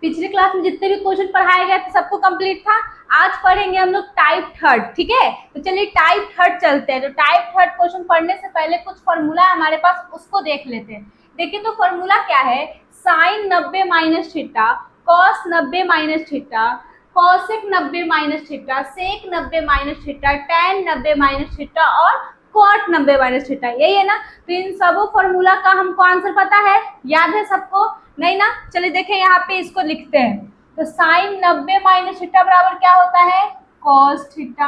पिछले क्लास में जितने भी क्वेश्चन पढ़ाए गए थे सबको कंप्लीट था। आज पढ़ेंगे हम लोग टाइप थर्ड, ठीक है। तो चलिए टाइप थर्ड चलते हैं। तो टाइप थर्ड क्वेश्चन पढ़ने से पहले कुछ फॉर्मूला है हमारे पास, उसको देख लेते हैं। देखिए तो फॉर्मूला क्या है, sine 90 minus theta, cos 90 minus theta, cosec 90 minus theta, sec 90 minus theta, tan 90 minus theta और कॉट 90 माइनस थीटा, यही है ना। तो इन सबों फॉर्मूला का हमको आंसर पता है, याद है सबको? नहीं ना। चलिए देखें यहाँ पे इसको लिखते हैं। तो साइन 90 माइनस थीटा बराबर क्या होता है, कॉस थीटा।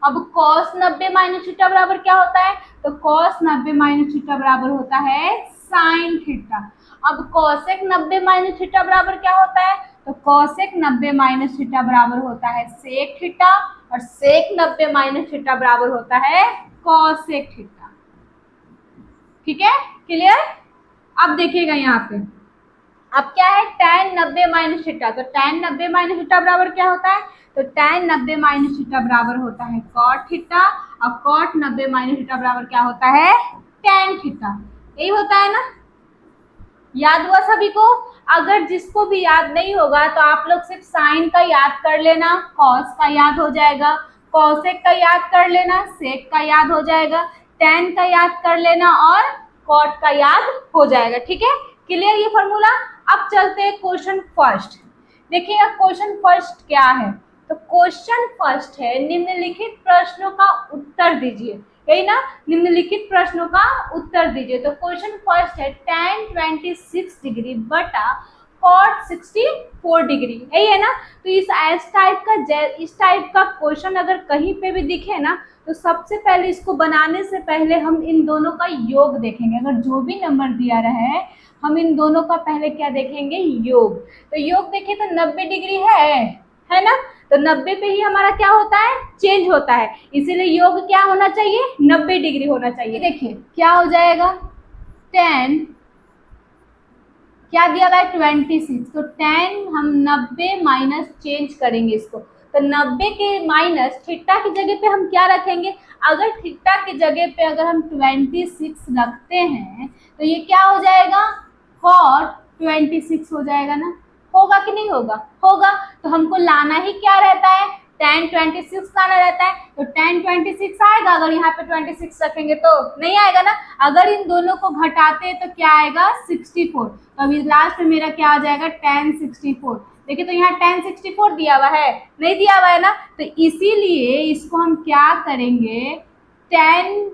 अब कॉस 90 माइनस थीटा बराबर क्या होता है, तो कॉस 90 माइनस थीटा बराबर होता है साइन थीटा। अब कॉसेक 90 माइनस थीटा बराबर क्या होता है, तो कॉसेक 90 माइनस थीटा बराबर होता है सेक थीटा, और सेक 90 माइनस थीटा बराबर होता है कॉसेक थीटा। ठीक है, क्लियर। अब देखिएगा यहाँ पे, अब क्या है, tan 90 माइनस थीटा। तो tan 90 माइनस थीटा बराबर क्या होता है, तो tan 90 माइनस थीटा बराबर होता है cot थीटा, और cot 90 माइनस थीटा बराबर क्या होता है, tan थीटा। यही होता है ना, याद हुआ सभी को? अगर जिसको भी याद नहीं होगा तो आप लोग सिर्फ साइन का याद कर लेना, कॉस का याद हो जाएगा, कॉसेक का याद कर लेना, सेक का याद हो जाएगा, टैन का याद कर लेना और कॉट का याद हो जाएगा। ठीक है, क्लियर ये फॉर्मूला। अब चलते हैं क्वेश्चन फर्स्ट। देखिए क्वेश्चन फर्स्ट क्या है, तो क्वेश्चन फर्स्ट है निम्नलिखित प्रश्नों का उत्तर दीजिए, यही ना, निम्नलिखित प्रश्नों का उत्तर दीजिए। तो क्वेश्चन फर्स्ट है tan 26 डिग्री बटा cot 64 डिग्री, यही है ना। तो इस टाइप का क्वेश्चन अगर कहीं पे भी दिखे ना, तो सबसे पहले इसको बनाने से पहले हम इन दोनों का योग देखेंगे। अगर जो भी नंबर दिया रहा है हम इन दोनों का पहले क्या देखेंगे, योग। तो योग देखिए तो 90 डिग्री है ना। तो 90 पे ही हमारा क्या होता है, चेंज होता है, इसीलिए योग क्या होना चाहिए, 90 डिग्री होना चाहिए। देखिए क्या हो जाएगा, 10 क्या दिया हुआ है 26, तो 10 हम 90 माइनस चेंज करेंगे इसको। तो 90 के माइनस थीटा की जगह पे हम क्या रखेंगे, अगर थीटा की जगह पे अगर हम 26 रखते हैं तो ये क्या हो जाएगा, cot 26 हो जाएगा ना। होगा कि नहीं होगा, होगा। तो हमको लाना ही क्या रहता है, tan 26 लाना रहता है। तो tan 26 आएगा, अगर यहाँ पे 26 रखेंगे तो नहीं आएगा ना। अगर इन दोनों को घटाते हैं तो क्या आएगा, 64। तो अभी लास्ट में मेरा क्या आ जाएगा, tan 64। देखिए तो यहाँ tan 64 दिया हुआ है, नहीं दिया हुआ है ना। तो इसीलिए इसको हम क्या करेंगे, tan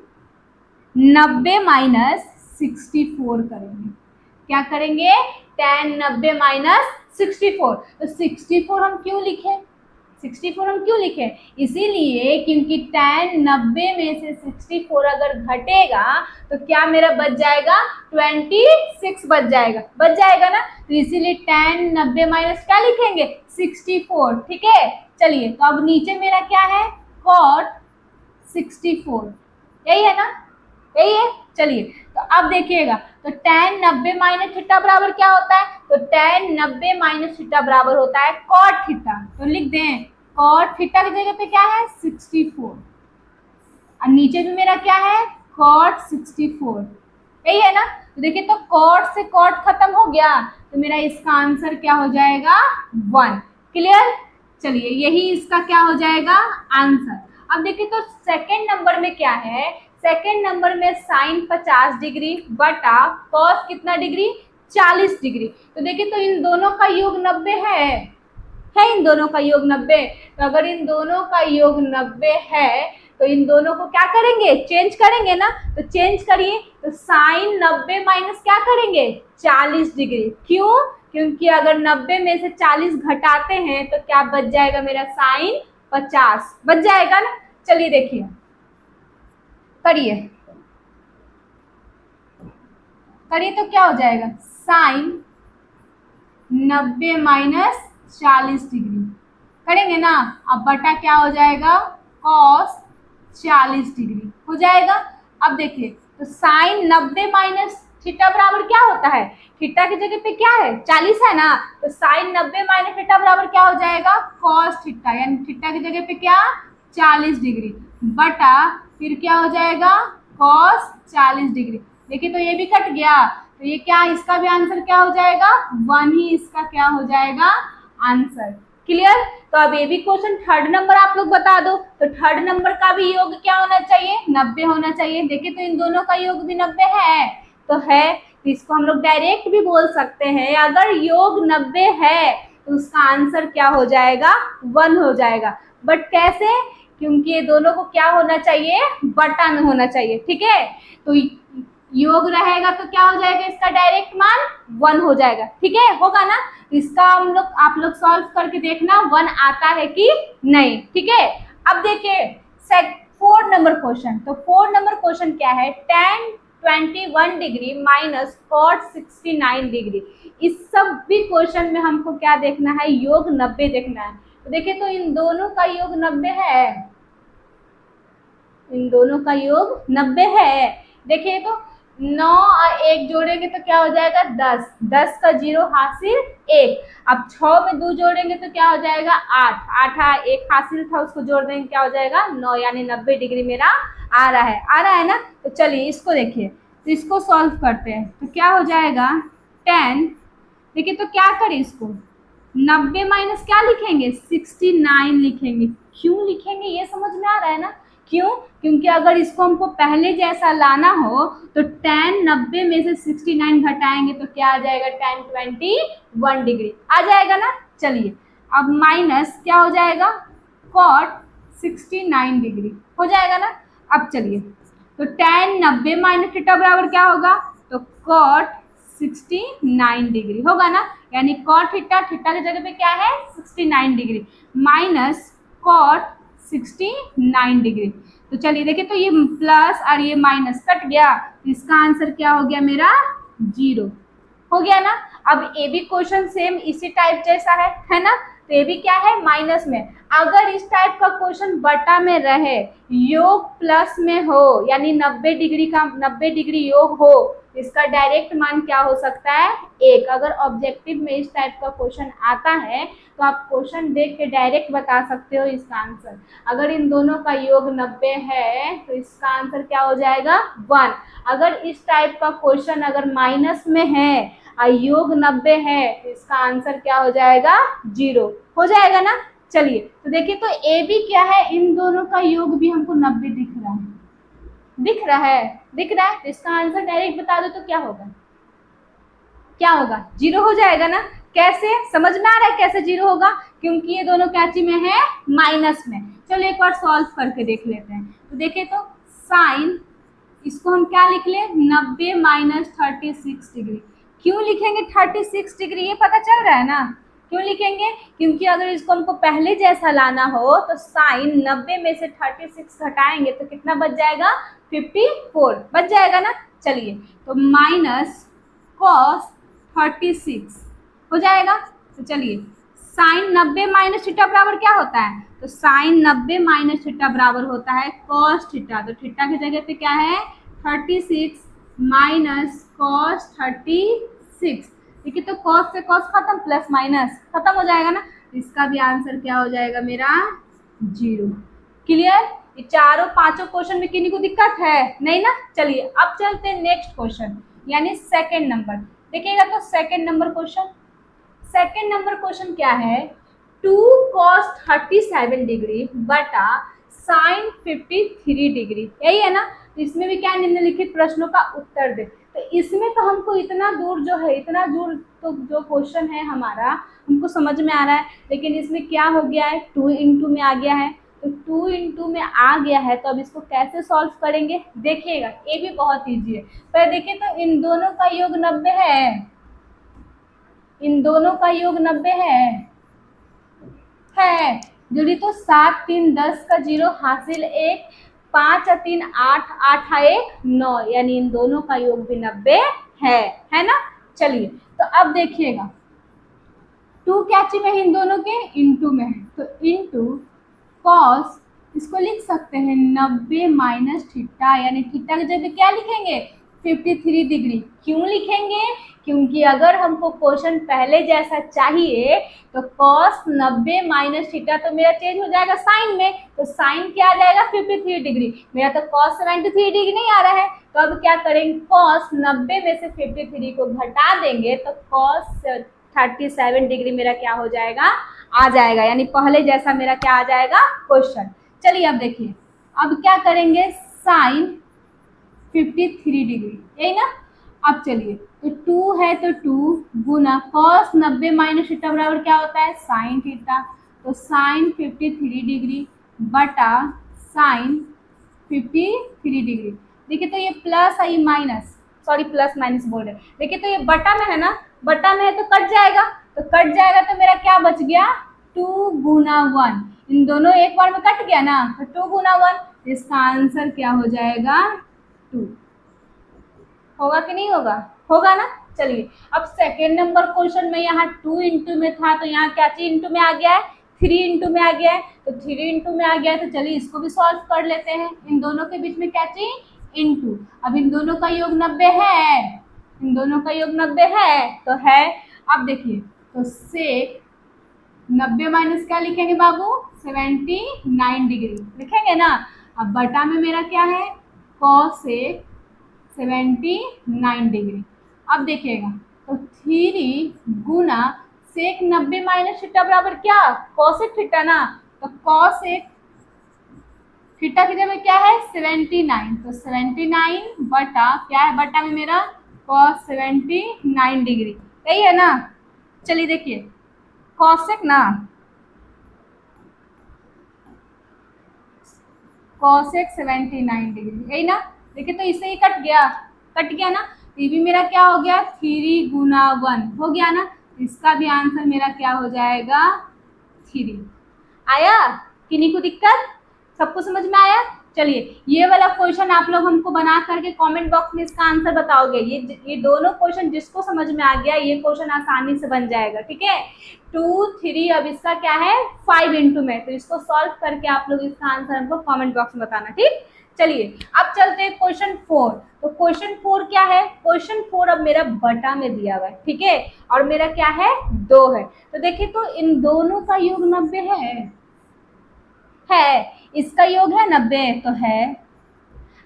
90 माइनस 64 करेंगे। क्या करेंगे, tan 90 माइनस 64। तो 64 हम क्यों लिखे, 64 हम क्यों लिखे, इसीलिए क्योंकि tan 90 में से 64 अगर घटेगा तो क्या मेरा बच जाएगा, 26 बच जाएगा ना। तो इसीलिए tan 90 माइनस क्या लिखेंगे, 64। ठीक है, चलिए तो अब नीचे मेरा क्या है, cot 64, यही है ना, यही है। चलिए तो अब देखिएगा, तो tan 90 माइनस थीटा बराबर क्या होता है, तो tan 90 माइनस थीटा बराबर होता है cot थीटा। तो लिख दें cot थीटा की जगह पे क्या है, 64, और नीचे भी मेरा क्या है, cot 64, यही है ना। तो देखिए तो cot से cot खत्म हो गया, तो मेरा इसका आंसर क्या हो जाएगा, 1। क्लियर। चलिए यही इसका क्या हो जाएगा, आंसर। अब देखिए तो सेकेंड नंबर में क्या है, सेकेंड नंबर में साइन 50 डिग्री बटा कॉस कितना डिग्री, 40 डिग्री। तो देखिए तो इन दोनों का योग 90 है इन दोनों का योग 90। तो अगर इन दोनों का योग 90 है तो इन दोनों को क्या करेंगे, चेंज करेंगे ना। तो चेंज करिए, तो साइन 90 माइनस क्या करेंगे, 40 डिग्री। क्यों, क्योंकि अगर 90 में से 40 घटाते हैं तो क्या बच जाएगा, मेरा साइन 50 बच जाएगा ना। चलिए देखिए करिए तो क्या हो जाएगा, साइन 90 माइनस 40 डिग्री करेंगे ना। अब बटा क्या हो जाएगा, कॉस 40 डिग्री हो जाएगा। अब देखिए तो साइन 90 माइनस थीटा बराबर क्या होता है, थीटा की जगह पे क्या है, 40 है ना। तो साइन 90 माइनस थीटा बराबर क्या हो जाएगा, कॉस थीटा, यानी थीटा की जगह पे क्या, 40 डिग्री बटा फिर क्या हो जाएगा, कॉस 40 डिग्री। देखिए तो ये भी कट गया, तो ये क्या, इसका भी आंसर क्या हो जाएगा, 1 ही इसका क्या हो जाएगा आंसर। क्लियर। तो अब ये भी क्वेश्चन थर्ड नंबर आप लोग बता दो। तो थर्ड नंबर का भी योग क्या होना चाहिए, 90 होना चाहिए। देखिए तो इन दोनों का योग भी 90 है, तो है, तो इसको हम लोग डायरेक्ट भी बोल सकते हैं, अगर योग 90 है तो उसका आंसर क्या हो जाएगा, 1 हो जाएगा। बट कैसे, क्योंकि ये दोनों को क्या होना चाहिए, बटा में होना चाहिए। ठीक है, तो योग रहेगा तो क्या हो जाएगा, इसका डायरेक्ट मान 1 हो जाएगा। ठीक है, होगा ना। इसका हम लोग, आप लोग सॉल्व करके देखना 1 आता है कि नहीं। ठीक है, अब देखिए 4 नंबर क्वेश्चन। तो 4 नंबर क्वेश्चन क्या है, tan 21 degree minus cot 69 degree. इस सब भी क्वेश्चन में हमको क्या देखना है, योग 90 देखना है। तो देखिए तो इन दोनों का योग 90 है, इन दोनों का योग 90 है। देखिए तो 9 और 1 जोड़ेंगे तो क्या हो जाएगा 10, 10 का 0 हासिल 1। अब 6 में 2 जोड़ेंगे तो क्या हो जाएगा 8, 8 1 हासिल था उसको जोड़ देंगे क्या हो जाएगा 9, यानी 90 डिग्री मेरा आ रहा है, आ रहा है ना। तो चलिए इसको देखिए, तो इसको सॉल्व करते हैं। तो क्या हो जाएगा 10, देखिए तो क्या करें इसको, 90 माइनस क्या लिखेंगे 69 लिखेंगे। क्यों लिखेंगे ये समझ में आ रहा है ना, क्यों, क्योंकि अगर इसको हमको पहले जैसा लाना हो तो tan 90 में से 69 घटाएंगे तो क्या आ जाएगा tan 21 डिग्री आ जाएगा ना। चलिए अब माइनस क्या हो जाएगा cot 69 डिग्री हो जाएगा ना। अब चलिए तो tan 90 माइनस थीटा बराबर क्या होगा, तो cot 69 डिग्री होगा ना, यानी cot थीटा, थीटा की जगह पे क्या है 69 डिग्री माइनस cot 69 डिग्री। तो चलिए देखिए तो ये प्लस और ये माइनस कट गया, तो इसका आंसर क्या हो गया मेरा 0 हो गया ना। अब ये भी क्वेश्चन सेम इसी टाइप जैसा है ना। तो ये भी क्या है माइनस में, अगर इस टाइप का क्वेश्चन बटा में रहे, योग प्लस में हो, यानी 90 डिग्री का 90 डिग्री योग हो, इसका डायरेक्ट मान क्या हो सकता है 1। अगर ऑब्जेक्टिव में इस टाइप का क्वेश्चन आता है तो आप क्वेश्चन देख के डायरेक्ट बता सकते हो इसका आंसर। अगर इन दोनों का योग 90 है तो इसका आंसर क्या हो जाएगा 1। अगर इस टाइप का क्वेश्चन अगर माइनस में है और योग 90 है तो इसका आंसर क्या हो जाएगा 0 हो जाएगा ना। चलिए तो देखिए तो ए भी क्या है, इन दोनों का योग भी हमको 90 दिख रहा है, दिख रहा है, दिख रहा है। तो इसका आंसर डायरेक्ट बता दो तो क्या होगा, क्या होगा 0 हो जाएगा ना। कैसे, समझ में आ रहा है कैसे 0 होगा, क्योंकि ये दोनों क्या चीज में है माइनस में। चलो एक बार सॉल्व करके देख लेते हैं। तो देखिए तो साइन, इसको हम क्या लिख ले 90 माइनस 36 डिग्री। क्यों लिखेंगे 36 डिग्री, ये पता चल रहा है ना क्यों लिखेंगे, क्योंकि अगर इसको हमको पहले जैसा लाना हो तो साइन 90 में से 36 घटाएंगे तो कितना बच जाएगा 54 बच जाएगा ना। चलिए तो माइनस कॉस 36 हो जाएगा। तो चलिए साइन 90 माइनस थीटा बराबर क्या होता है, तो साइन 90 माइनस थीटा बराबर होता है कॉस थीटा। तो थीटा की जगह पे क्या है 36 माइनस कॉस 36। देखिए तो कॉस से कॉस खत्म, प्लस माइनस खत्म हो जाएगा ना। इसका भी आंसर क्या हो जाएगा मेरा 0। क्लियर। ये चारों पांचों क्वेश्चन में किन्हीं को दिक्कत है नहीं ना। चलिए अब चलते हैं नेक्स्ट क्वेश्चन, यानी सेकेंड नंबर। देखिएगा तो second number question, second number question क्या है 2 cos 37 डिग्री बटा साइन 53 डिग्री, यही है ना। तो इसमें भी क्या निम्नलिखित प्रश्नों का उत्तर दे। तो इसमें तो हमको इतना दूर जो है, इतना दूर तो जो क्वेश्चन है हमारा हमको समझ में आ रहा है, लेकिन इसमें क्या हो गया है 2 into में आ गया है। तो 2 into में आ गया है तो अब इसको कैसे सॉल्व करेंगे देखिएगा, ये भी बहुत ईजी है। पर देखिए तो इन दोनों का योग 90 है, इन दोनों का योग 90 है जुड़ी तो 7 3 10 का 0 हासिल 1, 5 और 3 8, 8 1 9, यानी इन दोनों का योग भी 90 है ना। चलिए तो अब देखिएगा 2 क्या चीज में इन दोनों के इनटू में है, तो इनटू कॉस इसको लिख सकते हैं 90 माइनस थीटा, यानी थीटा की जगह क्या लिखेंगे 53 डिग्री। क्यों लिखेंगे? क्योंकि अगर हमको क्वेश्चन पहले जैसा चाहिए तो cos 90 माइनस थीटा तो मेरा चेंज हो जाएगा साइन में, तो साइन क्या आ जाएगा 53 डिग्री। मेरा तो cos 73 डिग्री नहीं आ रहा है, तो अब क्या करेंगे, cos 90 में से 53 को घटा देंगे तो cos 37 डिग्री मेरा क्या हो जाएगा, आ जाएगा, यानी पहले जैसा मेरा क्या आ जाएगा क्वेश्चन। चलिए अब देखिए, अब क्या करेंगे, साइन 53 डिग्री, यही ना। अब चलिए, तो 2 है तो 2 गुना cos 90 माइनस थीटा बराबर क्या होता है, साइन थीटा, तो साइन 53 डिग्री बटा साइन 53 डिग्री। देखिए तो ये प्लस है, ये माइनस, सॉरी प्लस माइनस बोल रहे, देखिए तो ये बटा में है ना, बटा में है तो कट जाएगा, तो कट जाएगा तो मेरा क्या बच गया, 2 गुना 1, इन दोनों एक बार में कट गया ना, तो 2 गुना 1, इसका आंसर क्या हो जाएगा 2। होगा कि नहीं होगा, होगा ना। चलिए अब सेकेंड नंबर क्वेश्चन में यहाँ 2 इंटू में था, तो यहाँ क्या चीज इंटू में आ गया है, 3 इंटू में आ गया है, तो 3 इंटू में आ गया है, तो चलिए इसको भी सॉल्व कर लेते हैं। इन दोनों के बीच में क्या चीज इंटू, अब इन दोनों का योग 90 है, इन दोनों का योग 90 है तो है। अब देखिए तो सेक 90 माइनस क्या लिखेंगे बाबू, 79 डिग्री लिखेंगे ना। अब बटा में मेरा क्या है, कॉसेक 79 डिग्री। अब देखिएगा तो 3 गुना सेक 90 माइनस थीटा बराबर क्या, कॉसेक थीटा ना, तो कॉसेक थीटा की जगह क्या है 79, तो 79 बटा क्या है, बटा में मेरा कॉस 79 डिग्री, यही है ना। चलिए देखिए कॉसेक ना, कॉसेक 79 डिग्री, यही ना। देखिए तो इससे ही कट गया ना, ये भी मेरा क्या हो गया 3 गुना 1 हो गया ना, इसका भी आंसर मेरा क्या हो जाएगा 3। आया किन्हीं को दिक्कत, सबको समझ में आया। चलिए ये वाला क्वेश्चन आप लोग हमको बना करके कमेंट बॉक्स में इसका आंसर बताओगे। ये दोनों क्वेश्चन जिसको समझ में आ गया ये क्वेश्चन आसानी से बन जाएगा, ठीक है। 2 3, अब इसका क्या है 5 इंटू में, तो इसको सॉल्व करके आप लोग इसका आंसर हमको कमेंट बॉक्स में बताना, ठीक। चलिए अब चलते हैं क्वेश्चन 4। तो क्वेश्चन 4 क्या है, क्वेश्चन 4 अब मेरा बटा में दिया हुआ है, ठीक है, और मेरा क्या है 2 है। तो देखिए तो इन दोनों का योग 90 है, इसका योग है 90 तो है,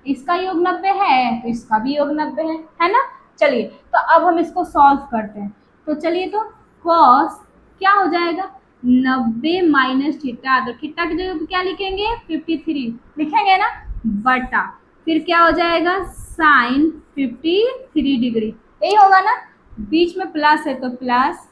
इसका योग 90 है तो इसका भी योग 90 है ना। चलिए तो अब हम इसको सॉल्व करते हैं। तो चलिए तो cos क्या हो जाएगा 90 माइनस थीटा, तो थीटा की जगह पे क्या लिखेंगे 53 लिखेंगे ना, बटा फिर क्या हो जाएगा साइन 53 डिग्री, यही होगा ना, बीच में प्लस है तो प्लस,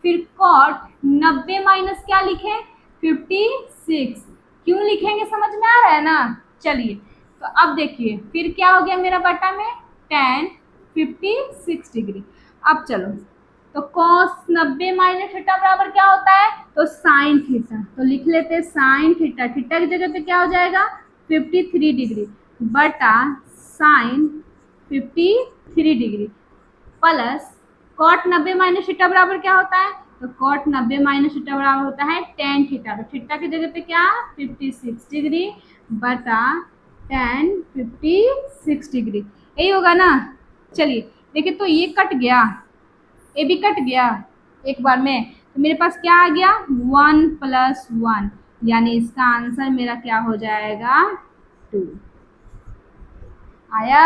फिर कॉट 90 माइनस क्या लिखे 56, क्यों लिखेंगे समझ में आ रहा है ना। चलिए तो अब देखिए फिर क्या हो गया मेरा बटा में tan 56 डिग्री। अब चलो तो cos 90 माइनस थीटा बराबर क्या होता है, तो साइन थीटा, तो लिख लेते हैं साइन थीटा, थीटा की जगह पे क्या हो जाएगा 53 डिग्री बटा sine 53 degree plus cot 90 minus theta बराबर क्या होता है, तो कॉट 90 माइनस थीटा बराबर होता है tan थीटा, तो थीटा की जगह पे क्या 56 डिग्री बटा tan 56 डिग्री, यही होगा ना। चलिए देखिए तो ये कट गया, ये भी कट गया एक बार में, तो मेरे पास क्या आ गया 1 + 1, यानी इसका आंसर मेरा क्या हो जाएगा 2। आया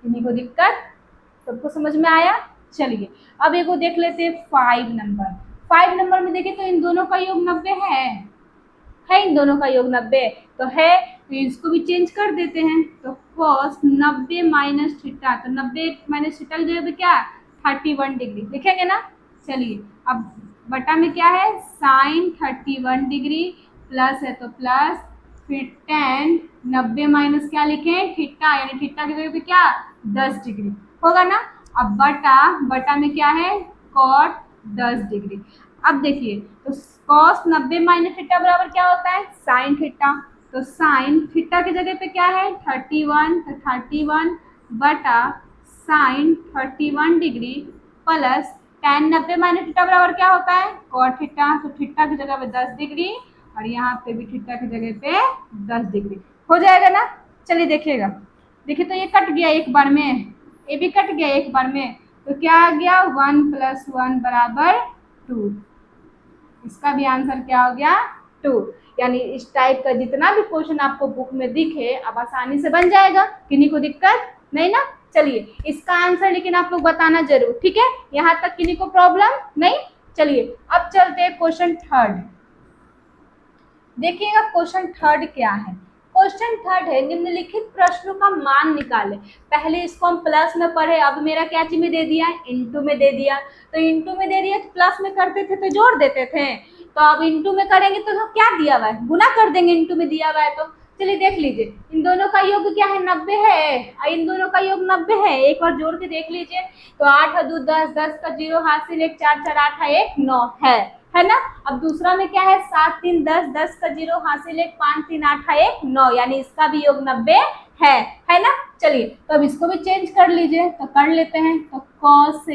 किन्हीं को दिक्कत, सबको समझ में आया। चलिए अब एक को देख लेते हैं 5 नंबर। 5 नंबर में देखिए तो इन दोनों का योग 90 है इन दोनों का योग 90 तो है, तो इसको भी चेंज कर देते हैं। तो cos 90 माइनस थीटा, तो 90 माइनस थीटा की जगह पे क्या 31 डिग्री लिखेंगे ना। चलिए अब बटा में क्या है साइन 31 डिग्री, प्लस है तो प्लस, फिर tan 90 माइनस क्या लिखें थीटा, यानी थीटा की जगह पे क्या 10 डिग्री होगा ना। अब बटा में क्या है cot 10 डिग्री। अब देखिए तो cos 90 माइनस थीटा बराबर क्या होता है साइन थीटा, तो साइन थीटा की जगह पे क्या है 31, तो 31 बटा sine 31 degree plus tan 90 minus theta बराबर क्या होता है cot थीटा, तो थीटा की जगह पे 10 डिग्री और यहाँ पे भी थीटा की जगह पे 10 डिग्री हो जाएगा ना। चलिए देखिएगा, देखिए तो ये कट गया एक बार में, ये भी कट गया एक बार में, तो क्या आ गया 1 + 1 = 2। इसका भी आंसर क्या हो गया 2। यानी इस टाइप का जितना भी क्वेश्चन आपको बुक में दिखे अब आसानी से बन जाएगा, किन्हीं को दिक्कत नहीं ना। चलिए इसका आंसर लेकिन आप लोग बताना जरूर, ठीक है, यहाँ तक किन्हीं को प्रॉब्लम नहीं। चलिए अब चलते हैं क्वेश्चन थर्ड। देखिएगा क्वेश्चन थर्ड क्या है। क्वेश्चन थर्ड है निम्नलिखित प्रश्नों का मान निकाले। पहले इसको हम प्लस में पढ़े, अब मेरा क्या चीज में दे दिया है, इंटू में दे दिया। तो इंटू में दे दिया तो प्लस में करते थे तो जोड़ देते थे, तो अब इंटू में करेंगे तो क्या दिया हुआ है, गुना कर देंगे, इंटू में दिया हुआ है। तो चलिए देख लीजिए इन दोनों का योग क्या है 90 है, इन दोनों का योग 90 है। एक बार जोड़ के देख लीजिए, तो 8 2 10, 10 का 0 हासिल 1, 4 4 8 1 9 है ना। अब दूसरा में क्या है 7 3 10, 10 का 0 हासिल 1, 5 3 8 1 9, यानी इसका भी योग 90 है ना। चलिए तो अब इसको भी चेंज कर लीजिए, तो कर लेते हैं। तो cos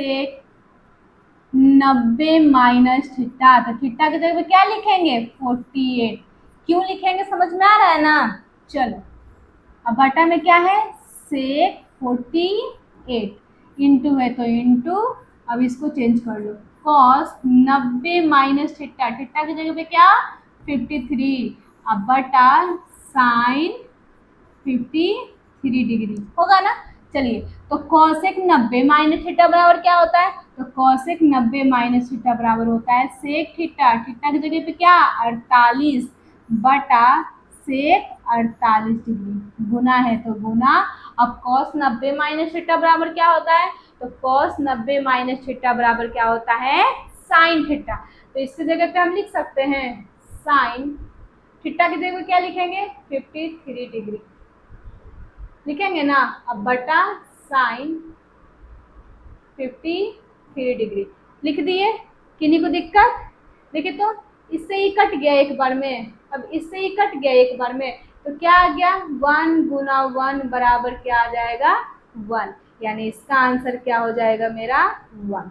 90 माइनस थीटा, तो थीटा की जगह पे क्या लिखेंगे 48। क्यों लिखेंगे समझ में आ रहा है ना। चलो अब बटा में क्या है सेक 48, इंटू है तो इंटू, अब इसको चेंज कर लो cos 90 माइनस थीटा, थीटा की जगह पे क्या 53, अब बटा साइन 53 डिग्री होगा ना। चलिए तो cosec 90 माइनस थीटा बराबर क्या होता है, तो cosec 90 माइनस थीटा बराबर होता है सेक थीटा, थीटा की जगह पे क्या 48 बटा सेक 48 डिग्री, गुना है तो गुना। अब cos 90 माइनस थीटा बराबर क्या होता है, तो cos 90 माइनस थीटा बराबर क्या होता है साइन थीटा। तो इसकी जगह पे हम लिख सकते हैं साइन थीटा की जगह पे क्या लिखेंगे 53 डिग्री लिखेंगे ना। अब बटा साइन 53 डिग्री लिख दिए, किन्हीं को दिक्कत। देखिए तो इससे ही कट गया एक बार में, अब इससे ही कट गया एक बार में, तो क्या आ गया 1 गुना 1 बराबर क्या आ जाएगा 1, यानी इसका आंसर क्या हो जाएगा मेरा 1।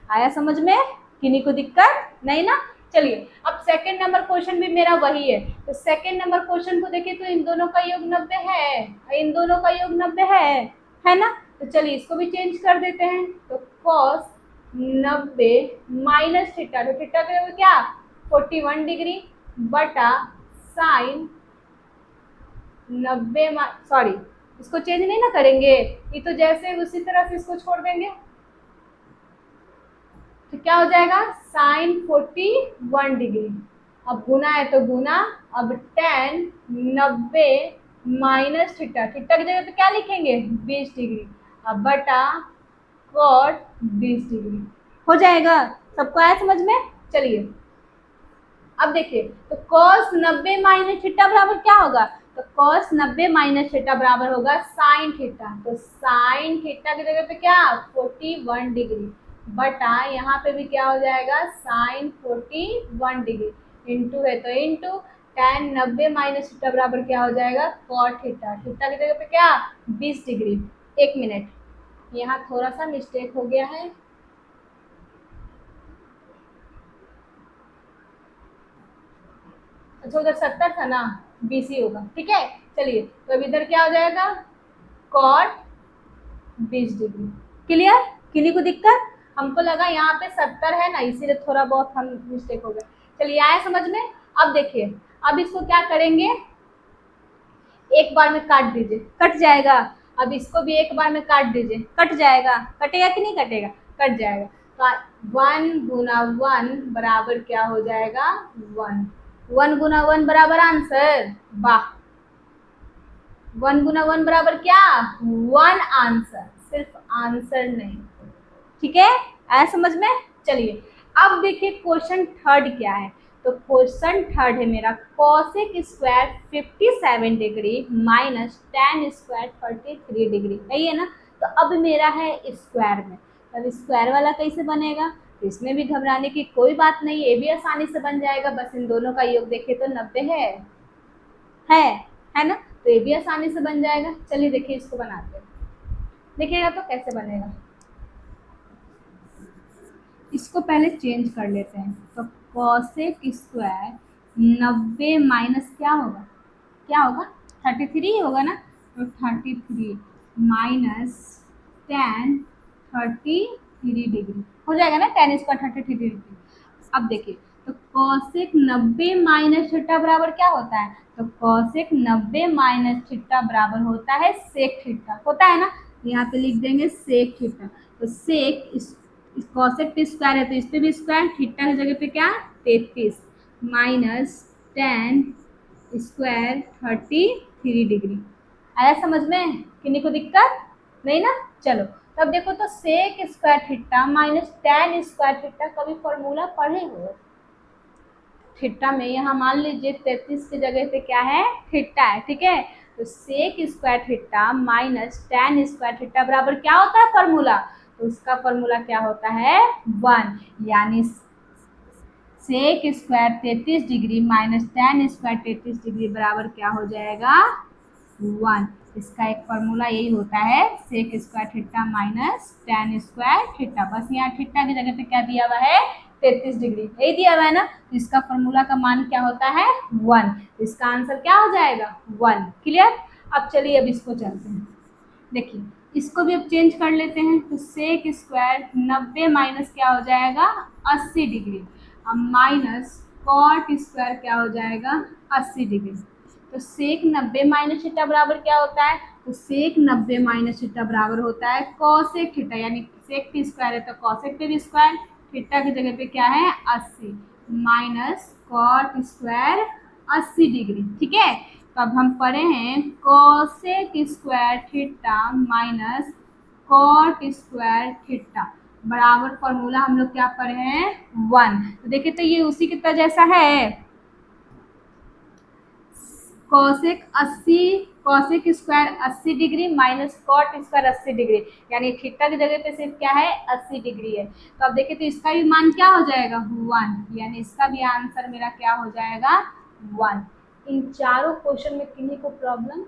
आया समझ में, किन्हीं को दिक्कत नहीं ना। चलिए अब सेकंड नंबर क्वेश्चन भी मेरा वही है। तो सेकंड नंबर क्वेश्चन को देखिए तो इन दोनों का योग 90 है, इन दोनों का योग 90 है ना। तो चलिए इसको भी चेंज कर देते हैं। तो cos 90 माइनस थीटा, तो थीटा का योग क्या 41 डिग्री बटा साइन 90, सॉरी इसको चेंज नहीं ना करेंगे, ये तो जैसे उसी तरह से इसको छोड़ देंगे, तो क्या हो जाएगा साइन 41 डिग्री, अब गुना है तो गुना, अब tan 90 माइनस थीटा, थीटा की जगह पे क्या लिखेंगे 20 डिग्री, अब बटा cot 20 डिग्री हो जाएगा। सबको आया समझ में। चलिए अब देखिए तो cos 90 माइनस थीटा बराबर क्या होगा, तो cos 90 माइनस थीटा बराबर होगा साइन थीटा, तो साइन थीटा की जगह पे क्या 41 डिग्री बटा यहाँ पे भी क्या हो जाएगा साइन 41 डिग्री, इंटू है तो इंटू, tan 90 माइनस थीटा बराबर क्या हो जाएगा cot थीटा, थीटा की जगह पे क्या 20 डिग्री। एक मिनट यहाँ थोड़ा सा मिस्टेक हो गया है, अच्छा उधर 70 था ना 20 ही होगा, ठीक है। चलिए तो अब इधर क्या हो जाएगा cot 20 डिग्री। क्लियर, किन्हीं को दिक्कत, हमको लगा यहाँ पे 70 है ना इसीलिए थोड़ा बहुत हम मिस्टेक हो गया। चलिए आया समझ में। अब देखिए अब इसको क्या करेंगे एक बार में काट दीजिए, कट जाएगा। अब इसको भी एक बार में काट दीजिए, कट जाएगा, कटेगा कि नहीं कटेगा, कट जाएगा। तो 1 गुना 1 बराबर क्या हो जाएगा 1, 1 गुना 1 बराबर आंसर, वाह 1 गुना 1 बराबर क्या 1 आंसर, सिर्फ आंसर नहीं, ठीक है आया समझ में। चलिए अब देखिए क्वेश्चन थर्ड क्या है। तो क्वेश्चन थर्ड है मेरा cosec square 57 degree minus tan square 33 degree, यही है ना। तो अब मेरा है स्क्वायर में, अब स्क्वायर वाला कैसे बनेगा, तो इसमें भी घबराने की कोई बात नहीं, ये भी आसानी से बन जाएगा, बस इन दोनों का योग देखे तो 90 है ना, तो ये भी आसानी से बन जाएगा। चलिए देखिए इसको बनाते हैं, देखिएगा तो कैसे बनेगा। इसको पहले चेंज कर लेते हैं। तो cosec स्क्वायर 90 माइनस क्या होगा, क्या होगा 33 होगा ना, तो 33 माइनस tan 33 हो जाएगा ना, tan स्क्वायर 33 अब देखिए तो cosec 90 माइनस थीटा बराबर क्या होता है, तो cosec 90 माइनस थीटा बराबर होता है sec थीटा, होता है ना, यहाँ पे लिख देंगे sec थीटा। तो sec इस cosec पे स्क्वायर है तो इस पे भी स्क्वायर, थीटा की जगह पे क्या 33 माइनस tan स्क्वायर 33 आया समझ में, किन्हीं को दिक्कत नहीं ना। चलो तब देखो तो sec square theta minus tan square theta कभी फॉर्मूला पढ़े हो थीटा में, यहाँ मान लीजिए 33 की जगह पे क्या है थीटा है, ठीक है, तो sec square theta minus tan square theta बराबर क्या होता है फॉर्मूला, तो उसका फॉर्मूला क्या होता है 1, यानी sec square 33 degree minus tan square 33 degree बराबर क्या हो जाएगा 1। इसका एक फॉर्मूला यही होता है sec square theta minus tan square theta, बस यहाँ थीटा की जगह पे क्या दिया हुआ है 33 डिग्री, यही दिया हुआ है ना, तो इसका फॉर्मूला का मान क्या होता है 1, तो इसका आंसर क्या हो जाएगा 1। क्लियर। अब चलिए अब इसको चलते हैं, देखिए इसको भी अब चेंज कर लेते हैं, तो सेक स्क्वायर 90 माइनस क्या हो जाएगा 80 डिग्री, अब माइनस कॉट स्क्वायर क्या हो जाएगा 80 डिग्री, तो सेक 90 माइनस थीटा बराबर क्या होता है, तो सेक 90 माइनस थीटा बराबर होता है कॉसेक थीटा, यानी सेक की स्क्वायर है तो कॉसेक पे भी स्क्वायर, थीटा की जगह पे क्या है 80 माइनस कॉट स्क्वायर 80 डिग्री, ठीक है। तो अब हम पढ़े हैं cosec square theta minus cot square theta formula फॉर्मूला हम लोग क्या पढ़े हैं 1, तो देखिए तो ये उसी की तरह जैसा है, cosec 80 cosec square 80 degree minus cot square 80 degree, यानी थीटा की जगह पे सिर्फ क्या है 80 डिग्री है, तो अब देखिए तो इसका भी मान क्या हो जाएगा 1, यानी इसका भी आंसर मेरा क्या हो जाएगा 1। इन चारों क्वेश्चन में किन्हीं को प्रॉब्लम